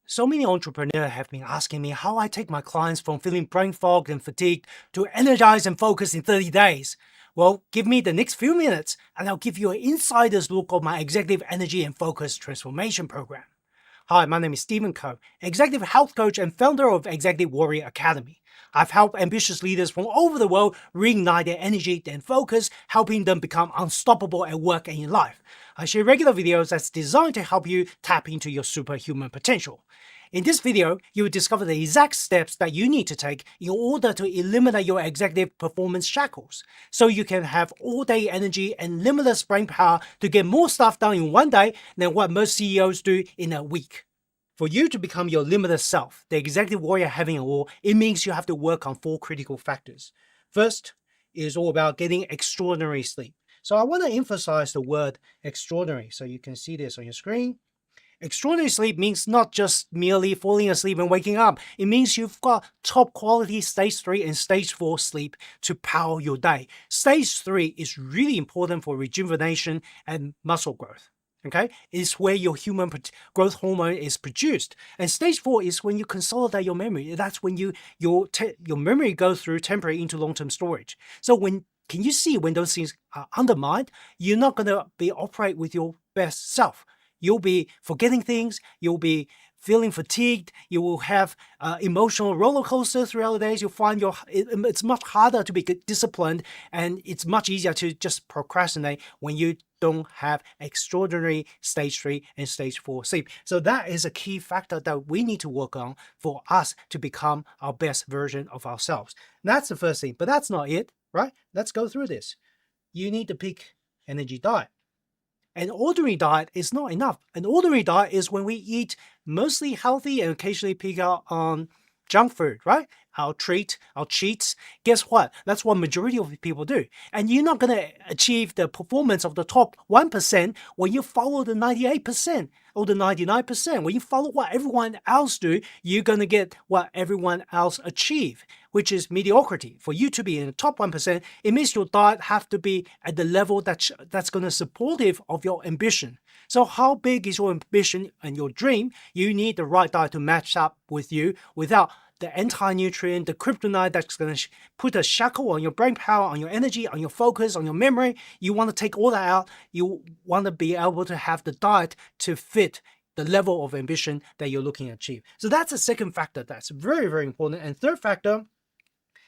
So many entrepreneurs have been asking me how I take my clients from feeling brain fogged and fatigued to energized and focused in 30 days. Well, give me the next few minutes and I'll give you an insider's look of my Executive Energy and Focus Transformation Program. Hi, my name is Steven Kuo, Executive Health Coach and founder of Executive Warrior Academy. I've helped ambitious leaders from all over the world reignite their energy and focus, helping them become unstoppable at work and in life. I share regular videos that's designed to help you tap into your superhuman potential. In this video, you will discover the exact steps that you need to take in order to eliminate your executive performance shackles, so you can have all-day energy and limitless brain power to get more stuff done in one day than what most CEOs do in a week. For you to become your limitless self, the executive warrior having it all, it means you have to work on 4 critical factors. First is all about getting extraordinary sleep. So I want to emphasize the word extraordinary. So you can see this on your screen. Extraordinary sleep means not just merely falling asleep and waking up. It means you've got top quality stage 3 and stage 4 sleep to power your day. Stage 3 is really important for rejuvenation and muscle growth. Okay, it's where your human growth hormone is produced, and stage 4 is when you consolidate your memory. That's when your memory goes through temporary into long-term storage. So can you see when those things are undermined, you're not going to be operate with your best self. You'll be forgetting things. You'll be feeling fatigued. You will have emotional roller coasters throughout the days. You'll find it's much harder to be disciplined, and it's much easier to just procrastinate when you don't have extraordinary stage 3 and stage 4 sleep. So that is a key factor that we need to work on for us to become our best version of ourselves. That's the first thing, but that's not it, right? Let's go through this. You need to pick energy diet. An ordinary diet is not enough. An ordinary diet is when we eat mostly healthy and occasionally pick out on junk food, right? Our cheats. Guess what? That's what majority of people do. And you're not going to achieve the performance of the top 1% when you follow the 98% or the 99%. When you follow what everyone else do, you're going to get what everyone else achieve, which is mediocrity. For you to be in the top 1%, it means your diet have to be at the level that's going to supportive of your ambition. So how big is your ambition and your dream? You need the right diet to match up with you without the anti-nutrient, the kryptonite that's going to put a shackle on your brain power, on your energy, on your focus, on your memory. You want to take all that out. You want to be able to have the diet to fit the level of ambition that you're looking to achieve. So that's the second factor that's very, very important. And third factor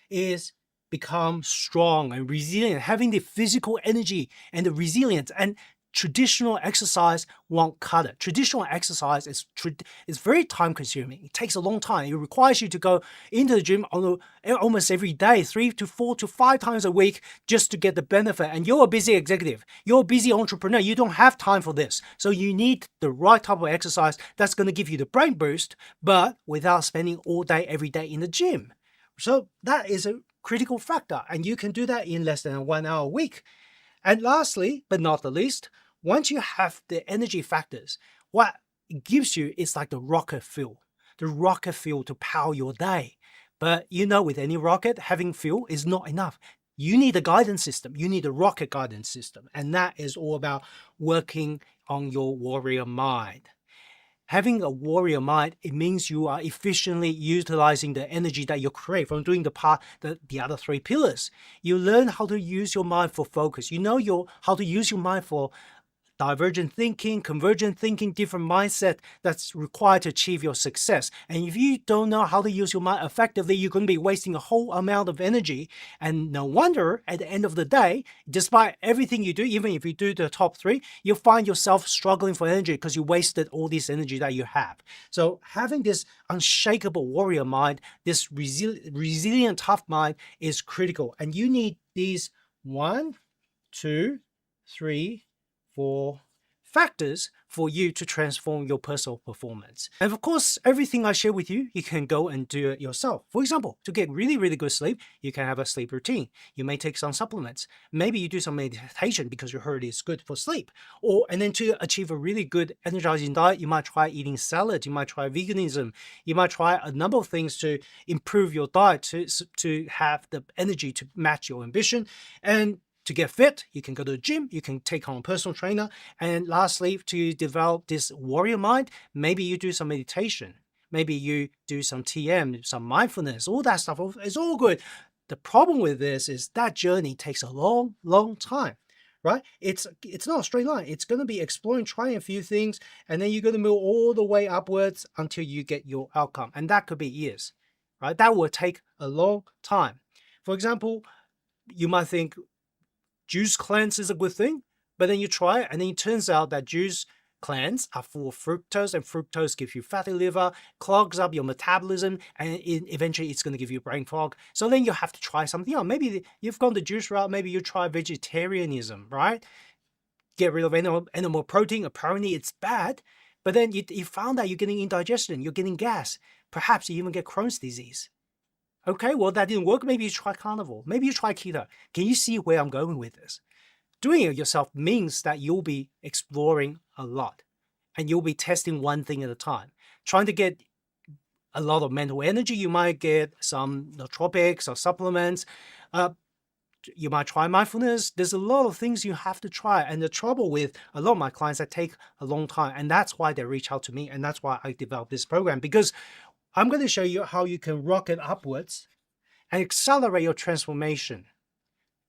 is become strong and resilient, having the physical energy and the resilience. And traditional exercise won't cut it. Traditional exercise is very time consuming. It takes a long time. It requires you to go into the gym almost every day, 3 to 4 to 5 times a week just to get the benefit. And you're a busy executive. You're a busy entrepreneur. You don't have time for this. So you need the right type of exercise that's going to give you the brain boost, but without spending all day, every day in the gym. So that is a critical factor. And you can do that in less than 1 hour a week. And lastly, but not the least, once you have the energy factors, what it gives you is like the rocket fuel to power your day. But with any rocket, having fuel is not enough. You need a guidance system. You need a rocket guidance system. And that is all about working on your warrior mind. Having a warrior mind, it means you are efficiently utilizing the energy that you create from doing the other 3 pillars. You learn how to use your mind for focus. You know how to use your mind for divergent thinking, convergent thinking, different mindset that's required to achieve your success. And if you don't know how to use your mind effectively, you're going to be wasting a whole amount of energy. And no wonder at the end of the day, despite everything you do, even if you do the top 3, you'll find yourself struggling for energy because you wasted all this energy that you have. So having this unshakable warrior mind, this resilient, tough mind is critical. And you need these 1, 2, 3, 4 factors for you to transform your personal performance. And of course, everything I share with you, you can go and do it yourself. For example, to get really, really good sleep, you can have a sleep routine. You may take some supplements. Maybe you do some meditation because you heard it's good for sleep. And then to achieve a really good energizing diet, you might try eating salad. You might try veganism. You might try a number of things to improve your diet to have the energy to match your ambition. And to get fit, you can go to the gym, you can take on a personal trainer. And lastly, to develop this warrior mind, maybe you do some meditation. Maybe you do some TM, some mindfulness, all that stuff. It's all good. The problem with this is that journey takes a long, long time, right? It's not a straight line. It's going to be exploring, trying a few things, and then you're going to move all the way upwards until you get your outcome. And that could be years, right? That will take a long time. For example, you might think juice cleanse is a good thing, but then you try it, and then it turns out that juice cleanse are full of fructose, and fructose gives you fatty liver, clogs up your metabolism, and eventually it's going to give you brain fog. So then you have to try something else. Maybe you've gone the juice route, maybe you try vegetarianism, right? Get rid of animal protein. Apparently it's bad, but then you found out you're getting indigestion, you're getting gas, perhaps you even get Crohn's disease. Okay, well, that didn't work. Maybe you try carnivore. Maybe you try keto. Can you see where I'm going with this? Doing it yourself means that you'll be exploring a lot and you'll be testing one thing at a time. Trying to get a lot of mental energy, you might get some nootropics or supplements. You might try mindfulness. There's a lot of things you have to try. And the trouble with a lot of my clients that take a long time, and that's why they reach out to me. And that's why I developed this program, because I'm going to show you how you can rocket upwards and accelerate your transformation.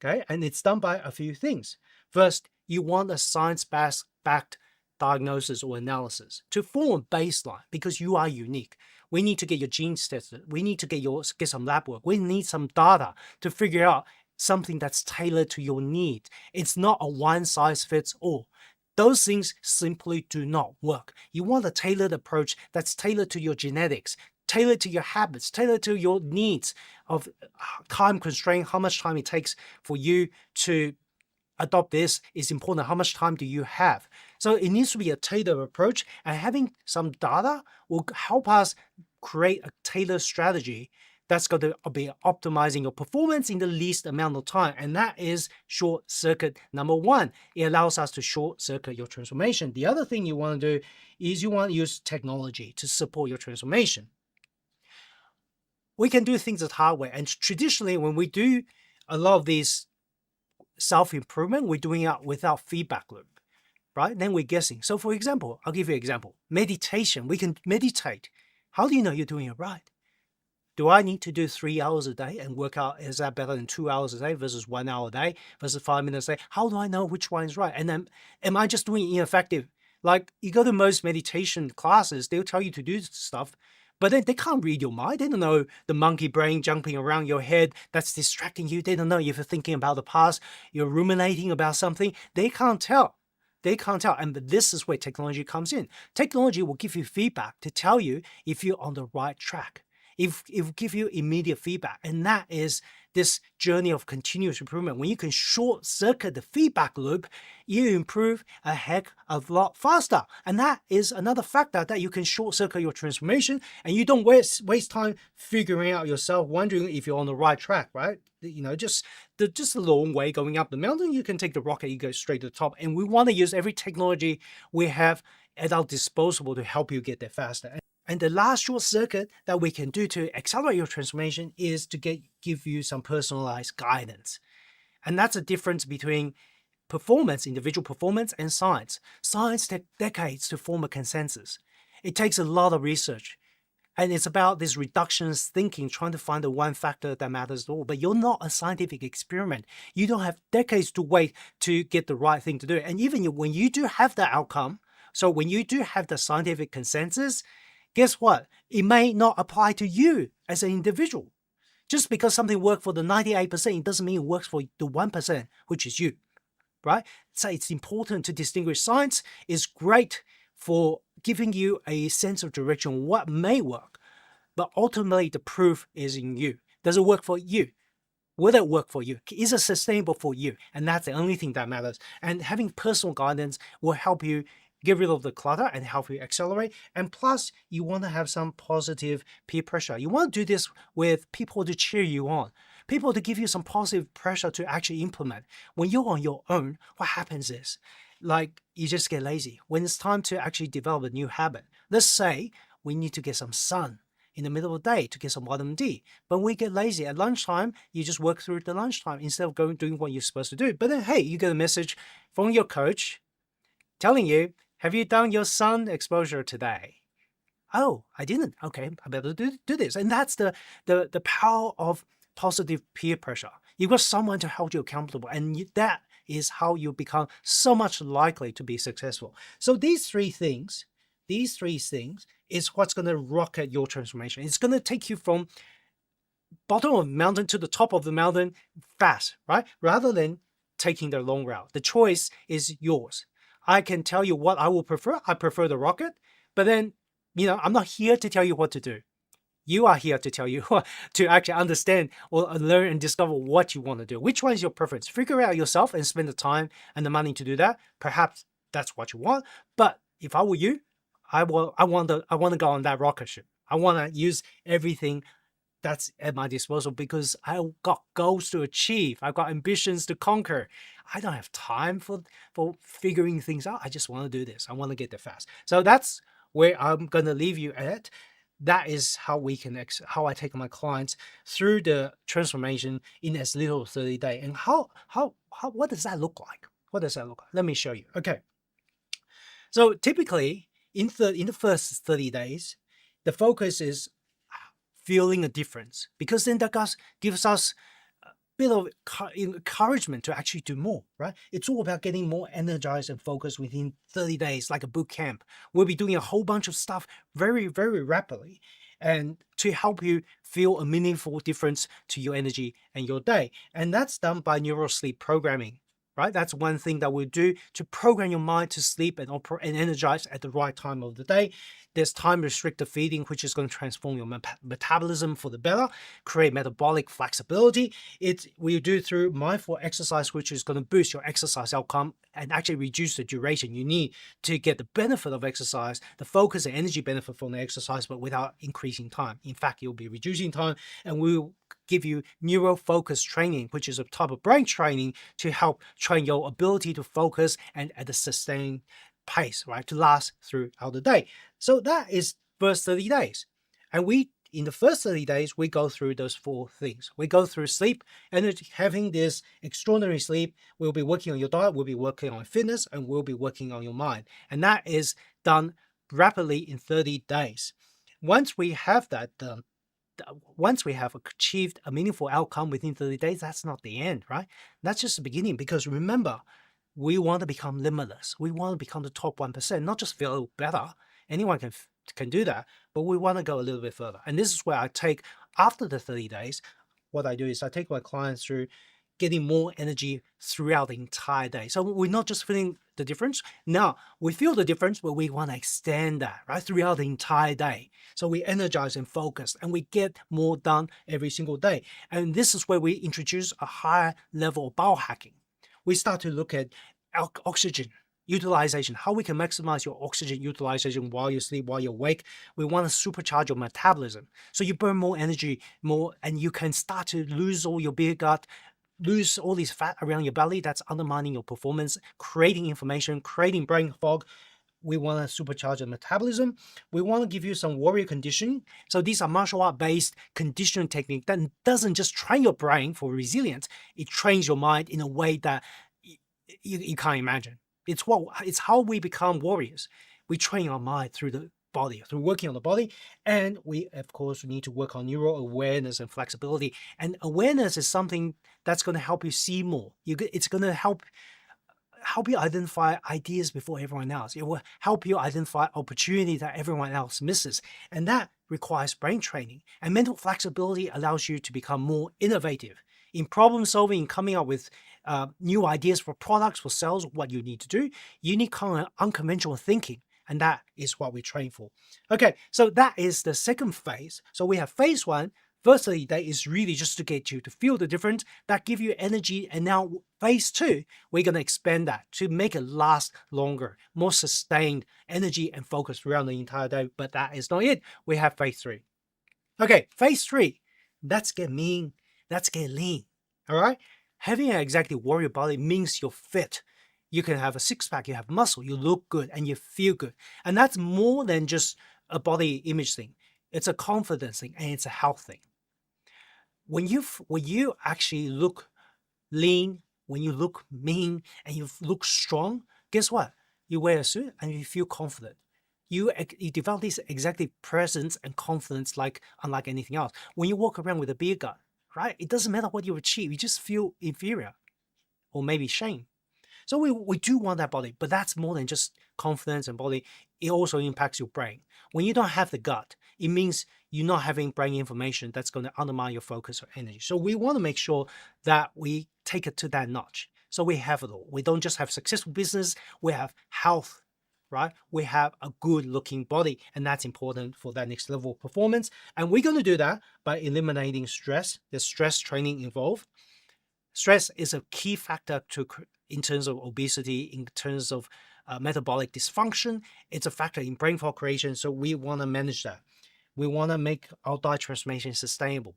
Okay, and it's done by a few things. First, you want a science-backed diagnosis or analysis to form a baseline, because you are unique. We need to get your genes tested. We need to get some lab work. We need some data to figure out something that's tailored to your needs. It's not a one-size-fits-all. Those things simply do not work. You want a tailored approach that's tailored to your genetics, tailored to your habits, tailored to your needs of time constraint, how much time it takes for you to adopt this is important. How much time do you have? So it needs to be a tailored approach, and having some data will help us create a tailored strategy that's going to be optimizing your performance in the least amount of time. And that is short circuit number one. It allows us to short circuit your transformation. The other thing you want to do is you want to use technology to support your transformation. We can do things the hard way. And traditionally, when we do a lot of these self-improvement, we're doing it without feedback loop, right? Then we're guessing. So for example, I'll give you an example. Meditation, we can meditate. How do you know you're doing it right? Do I need to do 3 hours a day and work out? Is that better than 2 hours a day versus 1 hour a day versus 5 minutes a day? How do I know which one is right? And then am I just doing ineffective? Like you go to most meditation classes, they'll tell you to do stuff, but then they can't read your mind. They don't know the monkey brain jumping around your head that's distracting you. They don't know if you're thinking about the past, you're ruminating about something. They can't tell. They can't tell. And this is where technology comes in. Technology will give you feedback to tell you if you're on the right track. It will give you immediate feedback. And that is this journey of continuous improvement. When you can short circuit the feedback loop, you improve a heck of a lot faster. And that is another factor that you can short circuit your transformation, and you don't waste time figuring out yourself, wondering if you're on the right track, right? You know, just a long way going up the mountain, you can take the rocket, you go straight to the top. And we want to use every technology we have at our disposal to help you get there faster. And the last short circuit that we can do to accelerate your transformation is to give you some personalized guidance. And that's a difference between performance, individual performance, and science. Science takes decades to form a consensus. It takes a lot of research. And it's about this reductionist thinking, trying to find the one factor that matters at all. But you're not a scientific experiment. You don't have decades to wait to get the right thing to do. And even when you do have the outcome, so when you do have the scientific consensus, guess what? It may not apply to you as an individual. Just because something worked for the 98%, it doesn't mean it works for the 1%, which is you, right? So it's important to distinguish. Science is great for giving you a sense of direction, what may work, but ultimately the proof is in you. Does it work for you? Will it work for you? Is it sustainable for you? And that's the only thing that matters. And having personal guidance will help you get rid of the clutter and help you accelerate. And plus, you want to have some positive peer pressure. You want to do this with people to cheer you on, people to give you some positive pressure to actually implement. When you're on your own, what happens is, like, you just get lazy. When it's time to actually develop a new habit, let's say we need to get some sun in the middle of the day to get some vitamin D. But when we get lazy at lunchtime, you just work through the lunchtime instead of doing what you're supposed to do. But then, hey, you get a message from your coach telling you, have you done your sun exposure today? oh, I didn't. Okay, I better do this. And that's the power of positive peer pressure. You've got someone to hold you accountable, and that is how you become so much likely to be successful. So these three things is what's going to rocket your transformation. It's going to take you from bottom of the mountain to the top of the mountain fast, right? Rather than taking the long route. The choice is yours. I can tell you what I will prefer. I prefer the rocket, but then, I'm not here to tell you what to do. You are here to tell you to actually understand or learn and discover what you want to do. Which one is your preference? Figure it out yourself and spend the time and the money to do that. Perhaps that's what you want. But if I were you, I want to go on that rocket ship. I want to use everything that's at my disposal because I got goals to achieve. I've got ambitions to conquer. I don't have time for figuring things out. I just want to do this. I want to get there fast. So that's where I'm going to leave you at. That is how we can how I take my clients through the transformation in as little as 30 days. And what does that look like? What does that look like? Let me show you. Okay. So typically in the first 30 days, the focus is feeling a difference, because then that gives us a bit of encouragement to actually do more, right? It's all about getting more energized and focused within 30 days, like a boot camp. We'll be doing a whole bunch of stuff very, very rapidly, and to help you feel a meaningful difference to your energy and your day. And that's done by neural sleep programming. Right? That's one thing that we do to program your mind to sleep and operate and energize at the right time of the day. There's time restricted feeding, which is going to transform your metabolism for the better, create metabolic flexibility. We do through mindful exercise, which is going to boost your exercise outcome and actually reduce the duration you need to get the benefit of exercise, the focus and energy benefit from the exercise, but without increasing time. In fact, you'll be reducing time, and we'll give you neuro focus training, which is a type of brain training to help train your ability to focus and at a sustained pace, right, to last throughout the day. So that is first 30 days. And in the first 30 days, we go through those 4 things. We go through sleep, energy, having this extraordinary sleep. We'll be working on your diet, we'll be working on fitness, and we'll be working on your mind. And that is done rapidly in 30 days. Once we have that done, once we have achieved a meaningful outcome within 30 days, that's not the end, right? That's just the beginning, because remember, we want to become limitless. We want to become the top 1%, not just feel better. Anyone can do that, but we want to go a little bit further. And this is where I take, after the 30 days, what I do is I take my clients through getting more energy throughout the entire day. So we're not just feeling the difference. Now we feel the difference, but we want to extend that, right, throughout the entire day. So we energize and focus, and we get more done every single day. And this is where we introduce a higher level of biohacking. We start to look at oxygen utilization, how we can maximize your oxygen utilization while you sleep, while you're awake. We want to supercharge your metabolism, so you burn more energy, and you can start to lose all your beer gut, lose all this fat around your belly that's undermining your performance, creating inflammation, creating brain fog. We want to supercharge the metabolism. We want to give you some warrior conditioning. So these are martial art based conditioning technique that doesn't just train your brain for resilience, it trains your mind in a way that you can't imagine. It's how we become warriors. We train our mind through the body, through working on the body. And we, of course, need to work on neural awareness and flexibility. And awareness is something that's going to help you see more. It's going to help you identify ideas before everyone else. It will help you identify opportunities that everyone else misses. And that requires brain training. And mental flexibility allows you to become more innovative in problem solving, coming up with new ideas for products, for sales, what you need to do. You need kind of unconventional thinking. And that is what we train for. Okay, so that is the second phase. So we have phase 1. First 30 days is really just to get you to feel the difference, that give you energy. And now phase 2, we're going to expand that to make it last longer, more sustained energy and focus throughout the entire day. But that is not it. We have phase 3. Okay, phase 3, let's get mean, let's get lean. All right, having an executive warrior body means you're fit. You can have a six-pack, you have muscle, you look good, and you feel good. And that's more than just a body image thing. It's a confidence thing, and it's a health thing. When you actually look lean, when you look mean, and you look strong, guess what? You wear a suit and you feel confident. you develop this executive presence and confidence like unlike anything else. When you walk around with a beer gut, right? It doesn't matter what you achieve, you just feel inferior or maybe shame. So we do want that body, but that's more than just confidence and body. It also impacts your brain. When you don't have the gut, it means you're not having brain information that's going to undermine your focus or energy. So we want to make sure that we take it to that notch. So we have it all. We don't just have successful business, we have health, right? We have a good looking body, and that's important for that next level of performance. And we're going to do that by eliminating stress. There's stress training involved. Stress is a key factor in terms of obesity, in terms of metabolic dysfunction. It's a factor in brain fog creation. So we want to manage that. We want to make our diet transformation sustainable.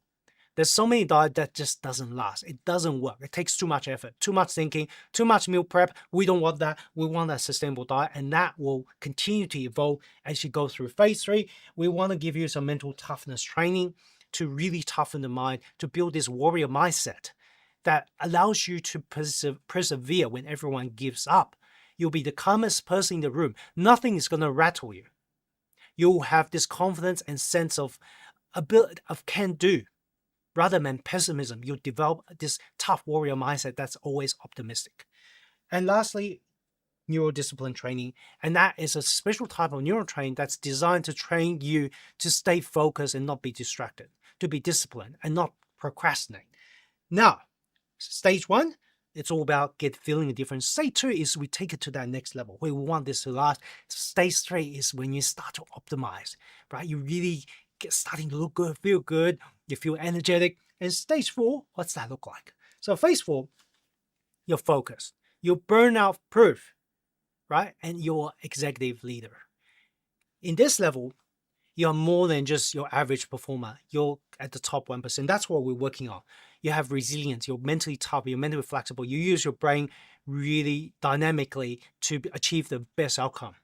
There's so many diet that just doesn't last. It doesn't work. It takes too much effort, too much thinking, too much meal prep. We don't want that. We want a sustainable diet, and that will continue to evolve as you go through phase 3. We want to give you some mental toughness training to really toughen the mind, to build this warrior mindset that allows you to persevere when everyone gives up. You'll be the calmest person in the room. Nothing is going to rattle you. You'll have this confidence and sense of ability of can do rather than pessimism. You'll develop this tough warrior mindset that's always optimistic. And lastly, neurodiscipline training. And that is a special type of neural training that's designed to train you to stay focused and not be distracted, to be disciplined and not procrastinate. Now, stage 1, it's all about feeling the difference. Stage 2 is we take it to that next level. We want this to last. Stage 3 is when you start to optimize, right? You really starting to look good, feel good, you feel energetic. And stage 4, what's that look like? So phase 4, you're focused, you're burnout proof, right? And you're executive leader. In this level, you're more than just your average performer. You're at the top 1%. That's what we're working on. You have resilience. You're mentally tough. You're mentally flexible. You use your brain really dynamically to achieve the best outcome.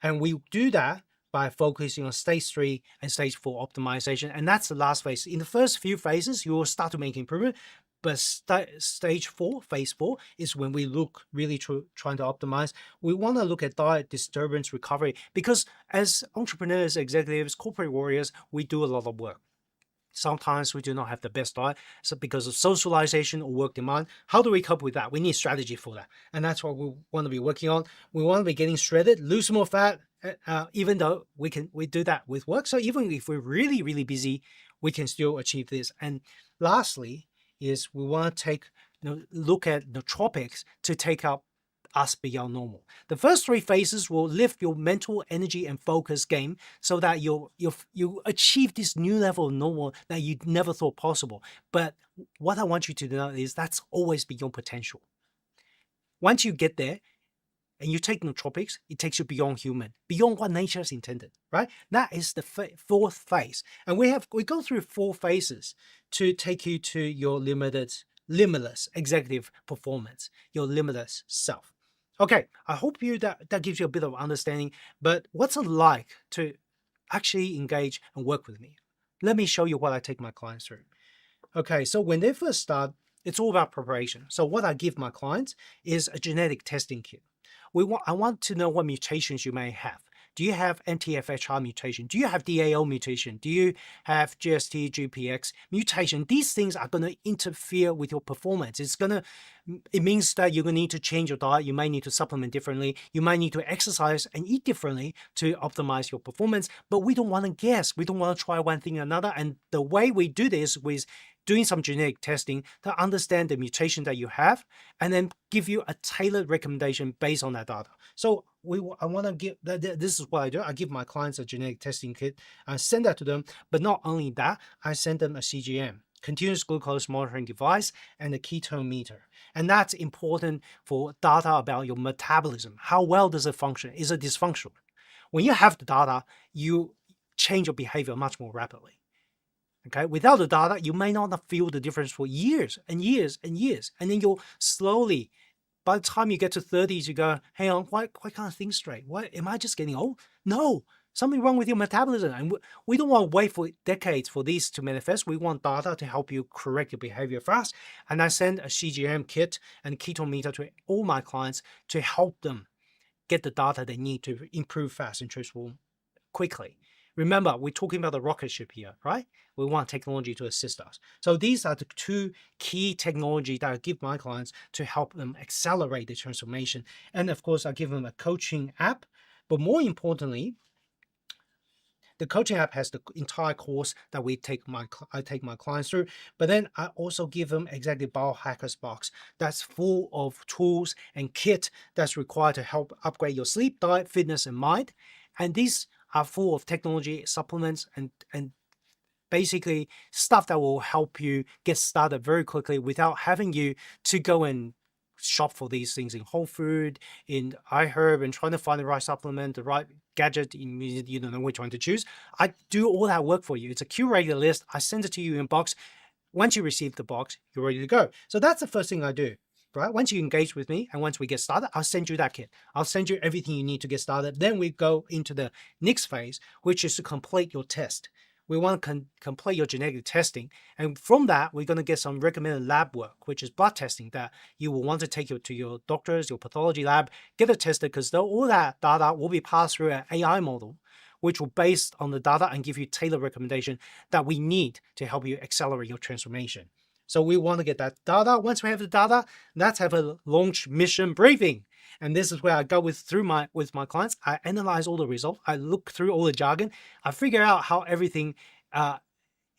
And we do that by focusing on stage 3 and stage 4 optimization. And that's the last phase. In the first few phases, you will start to make improvement. But stage 4, phase 4, is when we look really trying to optimize. We want to look at diet disturbance recovery because as entrepreneurs, executives, corporate warriors, we do a lot of work. Sometimes we do not have the best diet because of socialization or work demand. How do we cope with that? We need strategy for that. And that's what we want to be working on. We want to be getting shredded, lose more fat, even though we do that with work. So even if we're really, really busy, we can still achieve this. And lastly, is we want to look at nootropics to take up us beyond normal. The first 3 phases will lift your mental energy and focus game so that you achieve this new level of normal that you never thought possible. But what I want you to know is that's always beyond potential. Once you get there and you take nootropics, it takes you beyond human, beyond what nature has intended, right? That is the 4th phase. And we go through 4 phases to take you to your limitless executive performance, your limitless self. Okay, I hope that gives you a bit of understanding, but what's it like to actually engage and work with me? Let me show you what I take my clients through. Okay, so when they first start, it's all about preparation. So what I give my clients is a genetic testing kit. I want to know what mutations you may have. Do you have NTFHR mutation? Do you have DAO mutation? Do you have GST, GPX mutation? These things are going to interfere with your performance. It means that you're going to need to change your diet. You might need to supplement differently. You might need to exercise and eat differently to optimize your performance. But we don't want to guess. We don't want to try one thing or another. And the way we do this is doing some genetic testing to understand the mutation that you have and then give you a tailored recommendation based on that data. So I want to give, this is what I do. I give my clients a genetic testing kit. I send that to them. But not only that, I send them a CGM, continuous glucose monitoring device, and a ketone meter. And that's important for data about your metabolism. How well does it function? Is it dysfunctional? When you have the data, you change your behavior much more rapidly. Okay, without the data, you may not feel the difference for years and years and years. And then you'll slowly, by the time you get to 30s, you go, hang on, why can't I think straight? Why am I just getting old? No, something wrong with your metabolism. And we don't want to wait for decades for these to manifest. We want data to help you correct your behavior fast. And I send a CGM kit and a ketone meter to all my clients to help them get the data they need to improve fast and transform quickly. Remember, we're talking about the rocket ship here, right? We want technology to assist us. So these are the two key technology that I give my clients to help them accelerate the transformation. And of course, I give them a coaching app. But more importantly, the coaching app has the entire course that I take my clients through. But then I also give them Executive Biohackers box that's full of tools and kit that's required to help upgrade your sleep, diet, fitness, and mind. And these are full of technology supplements and basically stuff that will help you get started very quickly without having you to go and shop for these things in Whole Food, in iHerb, and trying to find the right supplement, the right gadget, you don't know which one to choose. I do all that work for you. It's a curated list. I send it to you in box. Once you receive the box, you're ready to go. So that's the first thing I do, right? Once you engage with me and once we get started, I'll send you that kit. I'll send you everything you need to get started. Then we go into the next phase, which is to complete your test. We want to complete your genetic testing. And from that, we're going to get some recommended lab work, which is blood testing that you will want to take to your doctors, your pathology lab, get it tested, because all that data will be passed through an AI model, which will based on the data and give you tailored recommendation that we need to help you accelerate your transformation. So we want to get that data. Once we have the data, let's have a launch mission briefing. And this is where I go with my clients. I analyze all the results. I look through all the jargon. I figure out how everything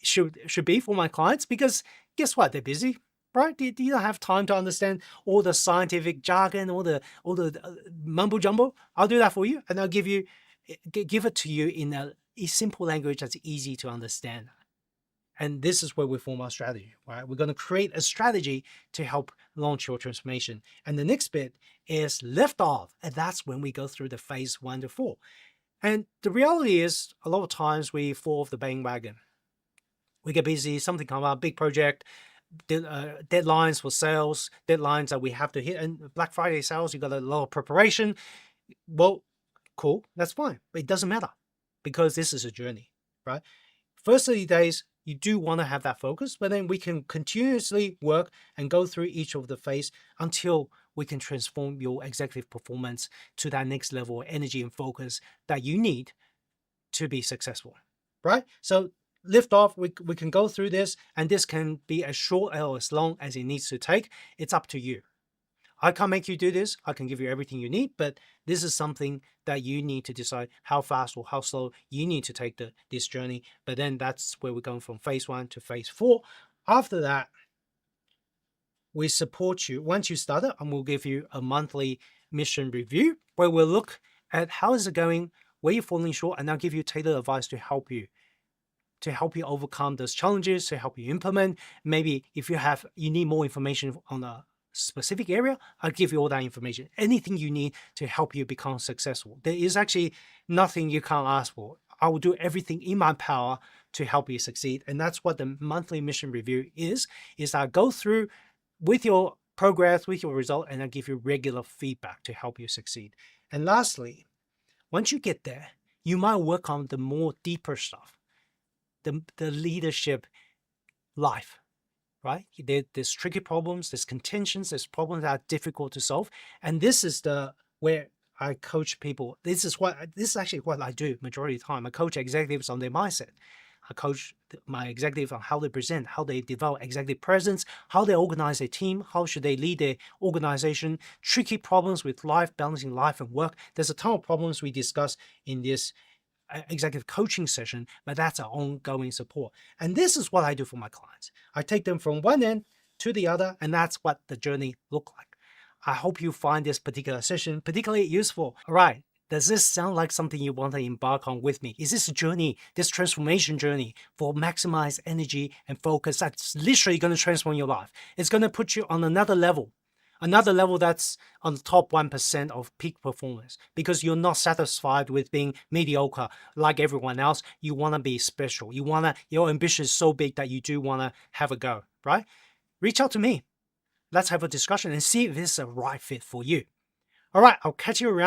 should be for my clients, because guess what? They're busy, right? You don't have time to understand all the scientific jargon, all the mumbo jumbo. I'll do that for you, and I'll give it to you in a simple language that's easy to understand. And this is where we form our strategy, right? We're going to create a strategy to help launch your transformation. And the next bit is lift off. And that's when we go through the phase 1 to 4. And the reality is, a lot of times we fall off the bandwagon. We get busy, something comes up, big project, deadlines for sales, deadlines that we have to hit. And Black Friday sales, you got a lot of preparation. Well, cool, that's fine. But it doesn't matter, because this is a journey, right? First 30 days, you do want to have that focus, but then we can continuously work and go through each of the phase until we can transform your executive performance to that next level of energy and focus that you need to be successful, right? So lift off, we can go through this, and this can be as short or as long as it needs to take. It's up to you. I can't make you do this. I can give you everything you need, but this is something that you need to decide how fast or how slow you need to take this journey. But then that's where we're going from phase 1 to phase 4. After that, we support you. Once you start it, and we'll give you a monthly mission review where we'll look at how is it going, where you're falling short, and I'll give you tailored advice to help you overcome those challenges, to help you implement. Maybe if you need more information on a specific area, I'll give you all that information. Anything you need to help you become successful. There is actually nothing you can't ask for. I will do everything in my power to help you succeed. And that's what the monthly mission review is I go through with your progress, with your result, and I give you regular feedback to help you succeed. And lastly, once you get there, you might work on the more deeper stuff, the leadership life. Right? There's tricky problems, there's contentions, there's problems that are difficult to solve. And this is where I coach people. This is actually what I do majority of the time. I coach executives on their mindset. I coach my executive on how they present, how they develop executive presence, how they organize a team, how should they lead their organization, tricky problems with life, balancing life and work. There's a ton of problems we discuss in this executive coaching session, but that's our ongoing support. And this is what I do for my clients. I take them from one end to the other, and that's what the journey looks like. I hope you find this particular session particularly useful. All right, does this sound like something you want to embark on with me? Is this a journey, this transformation journey for maximized energy and focus that's literally going to transform your life? It's going to put you on another level that's on the top 1% of peak performance, because you're not satisfied with being mediocre like everyone else. You want to be special. Your ambition is so big that you do want to have a go, right? Reach out to me. Let's have a discussion and see if this is a right fit for you. All right, I'll catch you around.